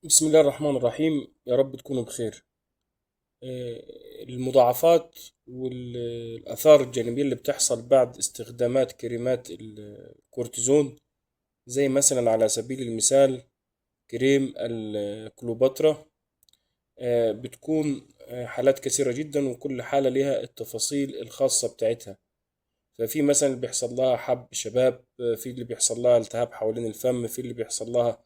بسم الله الرحمن الرحيم، يا رب تكونوا بخير. المضاعفات والآثار الجانبية اللي بتحصل بعد استخدامات كريمات الكورتيزون، زي مثلا على سبيل المثال كريم الكليوباترا. بتكون حالات كثيرة جدا، وكل حالة لها التفاصيل الخاصة بتاعتها. ففي مثلا اللي بيحصل لها حب شباب، في اللي بيحصل لها التهاب حوالين الفم، في اللي بيحصل لها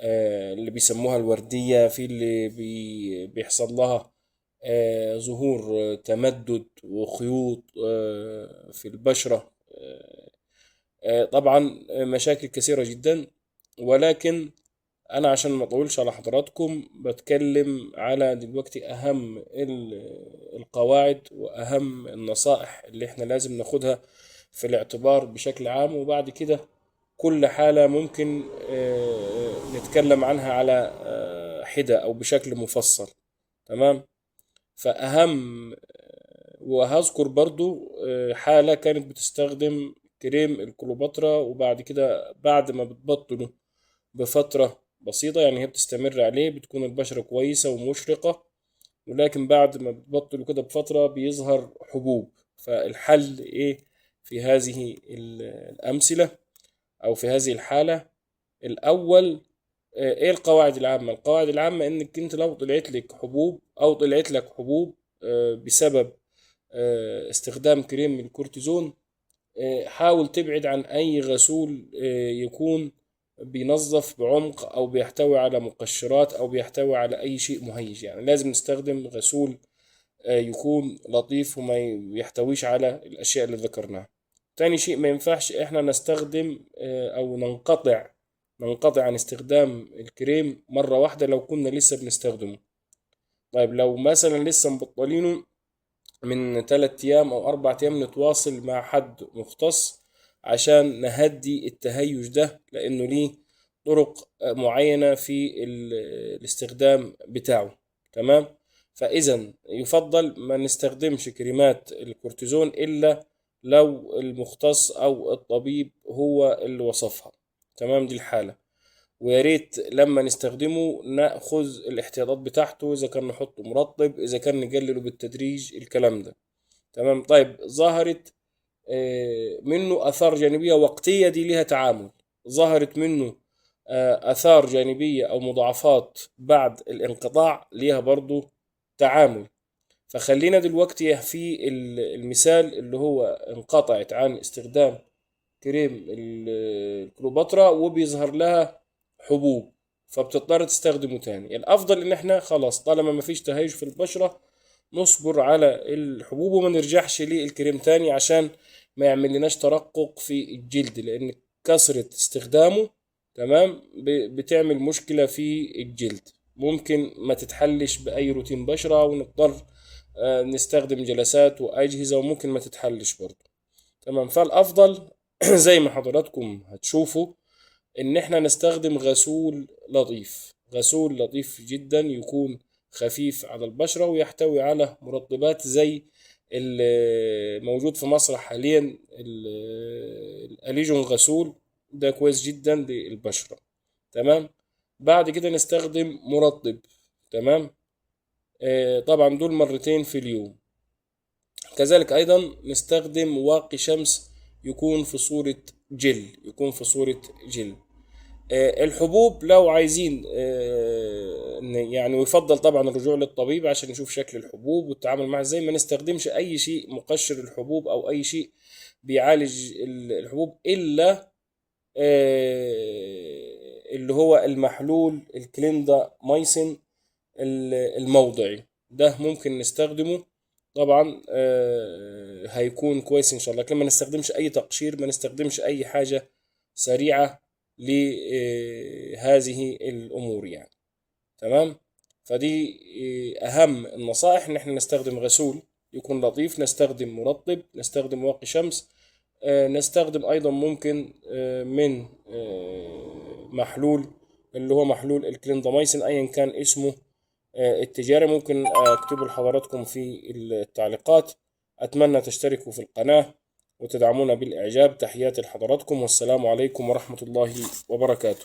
اللي بيسموها الوردية، في اللي بيحصل لها ظهور تمدد وخيوط في البشرة. طبعا مشاكل كثيرة جدا، ولكن أنا عشان ما أطولش على حضراتكم بتكلم على دلوقتي أهم القواعد وأهم النصائح اللي احنا لازم ناخدها في الاعتبار بشكل عام، وبعد كده كل حالة ممكن نتكلم عنها على حدة أو بشكل مفصل. تمام. فأهم وهذكر برضو حالة كانت بتستخدم كريم الكليوباترا، وبعد كده بعد ما بتبطله بفترة بسيطة، يعني هي بتستمر عليه، بتكون البشرة كويسة ومشرقة، ولكن بعد ما بتبطله كده بفترة بيظهر حبوب. فالحل إيه في هذه الأمثلة أو في هذه الحالة؟ الأول، إيه القواعد العامة؟ القواعد العامة إنك أنت لو طلعت لك حبوب أو طلعت لك حبوب بسبب استخدام كريم الكورتيزون، حاول تبعد عن أي غسول يكون بينظف بعمق أو بيحتوي على مقشرات أو بيحتوي على أي شيء مهيج. يعني لازم نستخدم غسول يكون لطيف وما يحتويش على الأشياء اللي ذكرناها. تاني شيء، ما ينفعش إحنا نستخدم أو ننقطع عن استخدام الكريم مرة واحدة لو كنا لسه بنستخدمه. طيب لو مثلا لسه مبطلينه من 3 أيام أو 4 أيام، نتواصل مع حد مختص عشان نهدي التهيج ده، لأنه ليه طرق معينة في الاستخدام بتاعه. تمام. فإذا يفضل ما نستخدمش كريمات الكورتيزون إلا لو المختص أو الطبيب هو اللي وصفها. تمام، دي الحالة. ويا ريت لما نستخدمه ناخذ الاحتياطات بتاعته، اذا كان نحطه مرطب، اذا كان نقلله بالتدريج، الكلام ده. تمام. طيب ظهرت منه اثار جانبيه وقتيه، دي ليها تعامل. ظهرت منه اثار جانبيه او مضاعفات بعد الانقطاع، ليها برضو تعامل. فخلينا دلوقتي في المثال اللي هو انقطعت عن استخدام كريم الكليوباترا وبيظهر لها حبوب، فبتضطر تستخدمه تاني. الافضل ان احنا خلاص طالما ما فيش تهيج في البشرة نصبر على الحبوب وما نرجعش للكريم تاني، عشان ما يعمل لناش ترقق في الجلد، لان كثرة استخدامه تمام بتعمل مشكلة في الجلد، ممكن ما تتحلش بأي روتين بشرة، ونضطر نستخدم جلسات وأجهزة وممكن ما تتحلش برضه. تمام. فالأفضل زي ما حضراتكم هتشوفوا ان احنا نستخدم غسول لطيف، غسول لطيف جدا يكون خفيف على البشرة ويحتوي على مرطبات زي الموجود في مصر حاليا، الأليجون غسول، ده كويس جدا للبشرة. تمام. بعد كده نستخدم مرطب. تمام. طبعا دول مرتين في اليوم. كذلك أيضا نستخدم واقي شمس يكون في صورة جل، يكون في صورة جل. الحبوب لو عايزين يعني يفضل طبعا الرجوع للطبيب عشان يشوف شكل الحبوب والتعامل معها ازاي. ما نستخدمش اي شيء مقشر الحبوب او اي شيء بيعالج الحبوب الا اللي هو المحلول الكليندا مايسين الموضعي، ده ممكن نستخدمه. طبعا هيكون كويس ان شاء الله، لكن ما نستخدمش اي تقشير، ما نستخدمش اي حاجة سريعة لهذه الامور يعني. تمام. فدي اهم النصائح، ان احنا نستخدم غسول يكون لطيف، نستخدم مرطب، نستخدم واقي شمس، نستخدم ايضا ممكن من محلول اللي هو محلول الكلينداميسين ايا كان اسمه التجاري، ممكن اكتبه لحضراتكم في التعليقات. اتمنى تشتركوا في القناة وتدعمونا بالاعجاب. تحياتي لحضراتكم، والسلام عليكم ورحمة الله وبركاته.